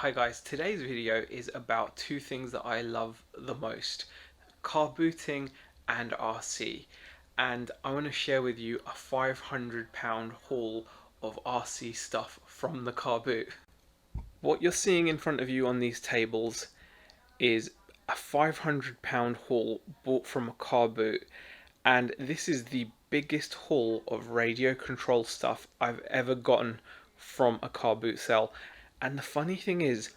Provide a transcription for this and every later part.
Hi guys, today's video is about two things that I love the most, car booting and RC. And I want to share with you a £500 haul of RC stuff from the car boot. What you're seeing in front of you on these tables is a £500 haul bought from a car boot, and this is the biggest haul of radio control stuff I've ever gotten from a car boot sale. And the funny thing is,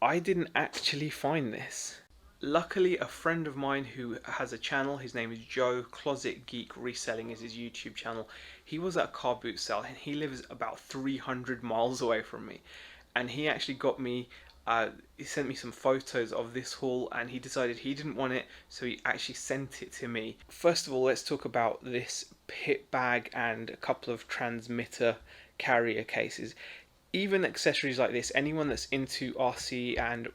I didn't actually find this. Luckily, a friend of mine who has a channel, his name is Joe, Closet Geek Reselling is his YouTube channel. He was at a car boot sale and he lives about 300 miles away from me. And he actually got me, he sent me some photos of this haul, and he decided he didn't want it, so he actually sent it to me. First of all, let's talk about this pit bag and a couple of transmitter carrier cases. Even accessories like this, anyone that's into RC and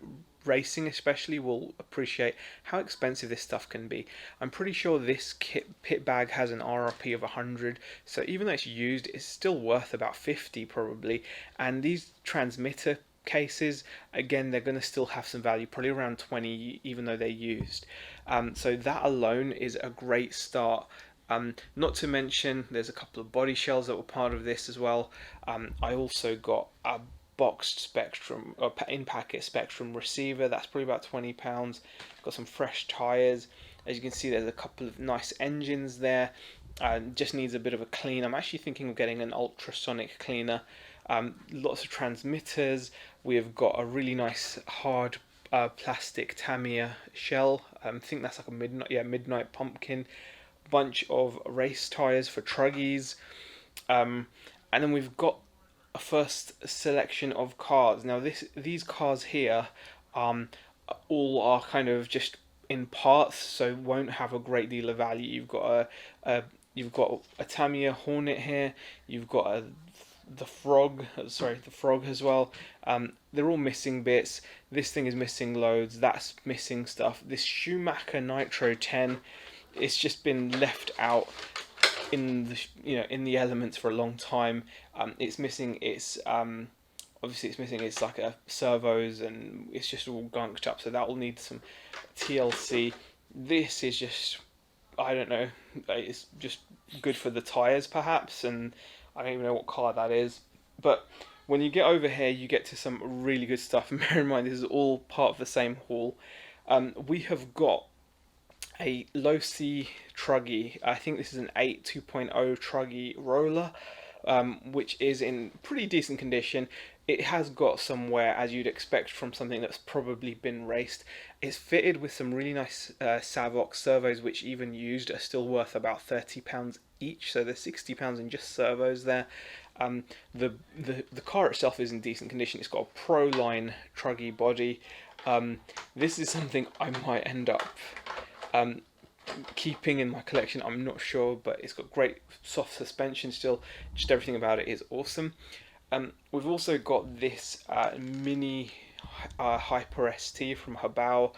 racing especially will appreciate how expensive this stuff can be. I'm pretty sure this pit bag has an RRP of 100, so even though it's used, it's still worth about 50 probably. And these transmitter cases, again, they're going to still have some value, probably around 20, even though they're used. So that alone is a great start. Not to mention, there's a couple of body shells that were part of this as well. I also got a boxed Spectrum, or in-packet Spectrum receiver. That's probably about £20. Got some fresh tyres. As you can see, there's a couple of nice engines there. Just needs a bit of a clean. I'm actually thinking of getting an ultrasonic cleaner. Lots of transmitters. We've got a really nice hard plastic Tamiya shell. I think that's like a midnight pumpkin. Bunch of race tyres for Truggies, and then we've got a first selection of cars. Now these cars here all are kind of just in parts, so won't have a great deal of value. You've got a Tamiya Hornet here. You've got the Frog as well. They're all missing bits. This thing is missing loads. That's missing stuff. This Schumacher Nitro 10. It's just been left out in the elements for a long time. It's missing its obviously it's missing its like servos, and it's just all gunked up. So that will need some TLC. This is just, I don't know. It's just good for the tires perhaps, and I don't even know what car that is. But when you get over here, you get to some really good stuff. And bear in mind, this is all part of the same haul. We have got a low-C Truggy. I think this is an 8 2.0 Truggy Roller, which is in pretty decent condition. It has got some wear, as you'd expect from something that's probably been raced. It's fitted with some really nice Savox servos, which even used are still worth about £30 each, so there's £60 in just servos there. The car itself is in decent condition. It's got a Proline Truggy body. This is something I might end up keeping in my collection. I'm not sure, but it's got great soft suspension still. Just everything about it is awesome. We've also got this mini Hyper ST from Habao.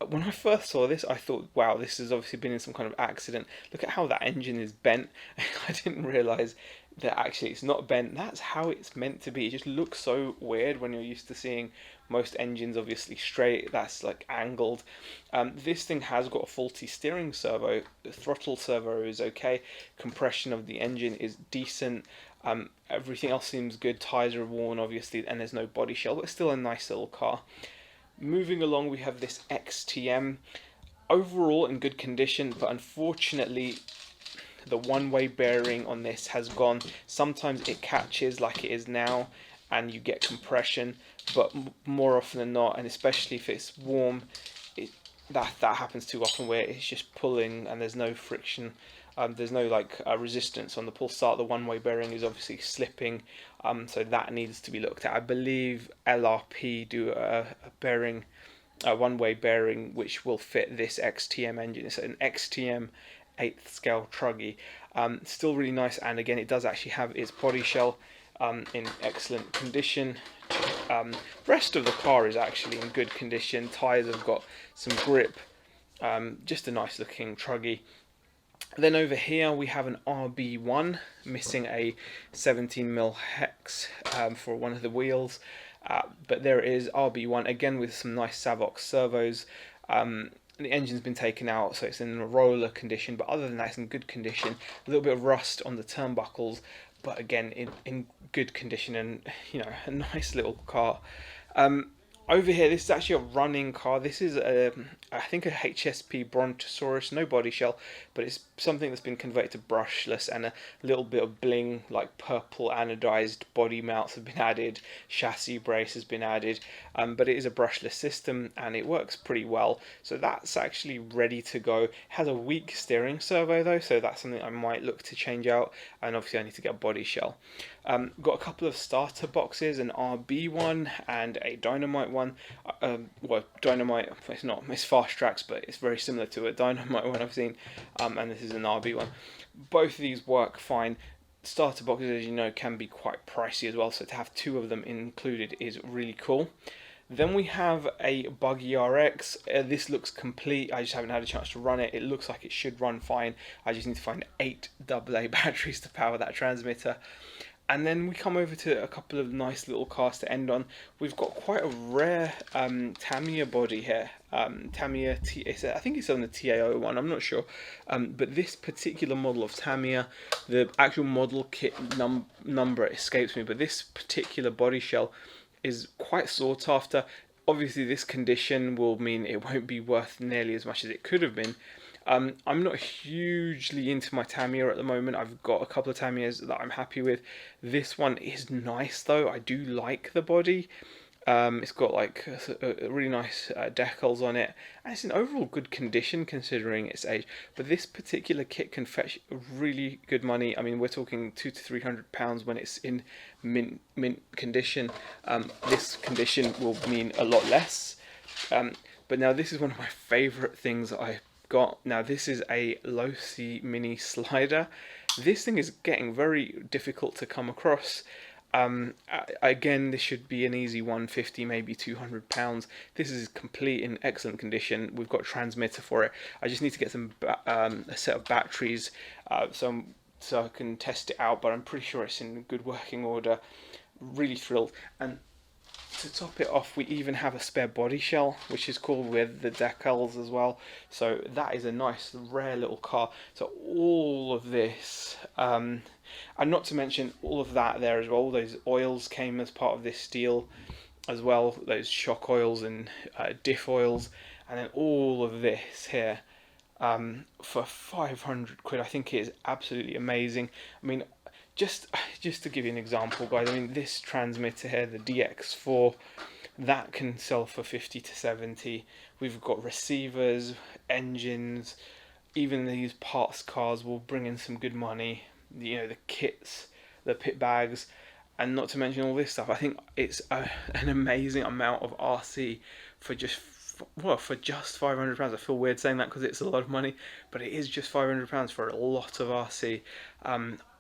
When I first saw this, I thought, wow, this has obviously been in some kind of accident. Look at how that engine is bent. I didn't realise that actually it's not bent. That's how it's meant to be. It just looks so weird when you're used to seeing most engines obviously straight. That's like angled. This thing has got a faulty steering servo. The throttle servo is okay. Compression of the engine is decent. Everything else seems good. Tyres are worn obviously, and there's no body shell, but still a nice little car. Moving along, we have this XTM, overall in good condition, but unfortunately the one-way bearing on this has gone. Sometimes it catches like it is now and you get compression, but more often than not, and especially if it's warm, that happens too often, where it's just pulling and there's no friction. There's no resistance on the pull start. The one-way bearing is obviously slipping, so that needs to be looked at. I believe LRP do a one-way bearing which will fit this XTM engine. It's an XTM 8th scale Truggy. Still really nice, and again, it does actually have its body shell in excellent condition. Rest of the car is actually in good condition. Tyres have got some grip. Just a nice looking Truggy. Then over here we have an RB1 missing a 17mm hex for one of the wheels. But there it is, RB1, again with some nice Savox servos. The engine's been taken out, so it's in a roller condition, but other than that, it's in good condition. A little bit of rust on the turnbuckles, but again, in good condition, and a nice little car. Over here, this is actually a running car. This is I think a HSP Brontosaurus, no body shell, but it's something that's been converted to brushless, and a little bit of bling, like purple anodized body mounts have been added, chassis brace has been added, but it is a brushless system and it works pretty well. So that's actually ready to go. It has a weak steering servo though, so that's something I might look to change out, and obviously I need to get a body shell. Got a couple of starter boxes, an RB one and a Dynamite one. Well, Dynamite, it's Fast Tracks, but it's very similar to a Dynamite one I've seen, and this is an RB one. Both of these work fine. Starter boxes, as you know, can be quite pricey as well, so to have two of them included is really cool. Then we have a Buggy RX. This looks complete. I just haven't had a chance to run it. It looks like it should run fine. I just need to find 8 AA batteries to power that transmitter. And then we come over to a couple of nice little cars to end on. We've got quite a rare Tamiya body here. Tamiya, I think it's on the TAO one, I'm not sure. But this particular model of Tamiya, the actual model kit number escapes me, but this particular body shell is quite sought after. Obviously this condition will mean it won't be worth nearly as much as it could have been. I'm not hugely into my Tamiya at the moment. I've got a couple of Tamiyas that I'm happy with. This one is nice though. I do like the body. It's got like a really nice decals on it, and it's in overall good condition considering its age. But this particular kit can fetch really good money. I mean, we're talking £200 to £300 when it's in mint condition. This condition will mean a lot less. But now this is one of my favourite things that I got. Now this is a low-C mini slider. This thing is getting very difficult to come across. Again, this should be an easy 150, maybe £200. This is complete in excellent condition. We've got a transmitter for it. I just need to get some a set of batteries so I can test it out, but I'm pretty sure it's in good working order. Really thrilled. And to top it off, we even have a spare body shell, which is cool, with the decals as well. So that is a nice, rare little car. So all of this, and not to mention all of that there as well. All those oils came as part of this deal as well. Those shock oils and diff oils, and then all of this here for 500 quid. I think it is absolutely amazing. I mean, just to give you an example, guys, I mean, this transmitter here, the DX4, that can sell for 50 to 70. We've got receivers, engines, even these parts cars will bring in some good money. The kits, the pit bags, and not to mention all this stuff. I think it's an amazing amount of RC for just £500. I feel weird saying that because it's a lot of money, but it is just £500 for a lot of RC.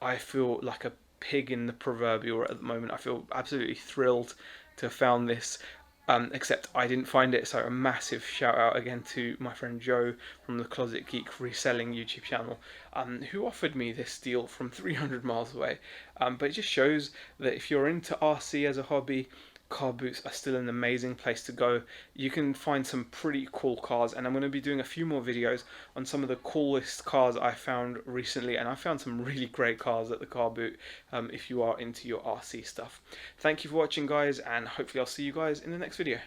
I feel like a pig in the proverbial at the moment. I feel absolutely thrilled to have found this, except I didn't find it, so a massive shout out again to my friend Joe from the Closet Geek Reselling YouTube channel, who offered me this deal from 300 miles away. But it just shows that if you're into RC as a hobby, car boots are still an amazing place to go. You can find some pretty cool cars, and I'm going to be doing a few more videos on some of the coolest cars I found recently, and I found some really great cars at the car boot if you are into your RC stuff. Thank you for watching, guys, and hopefully I'll see you guys in the next video.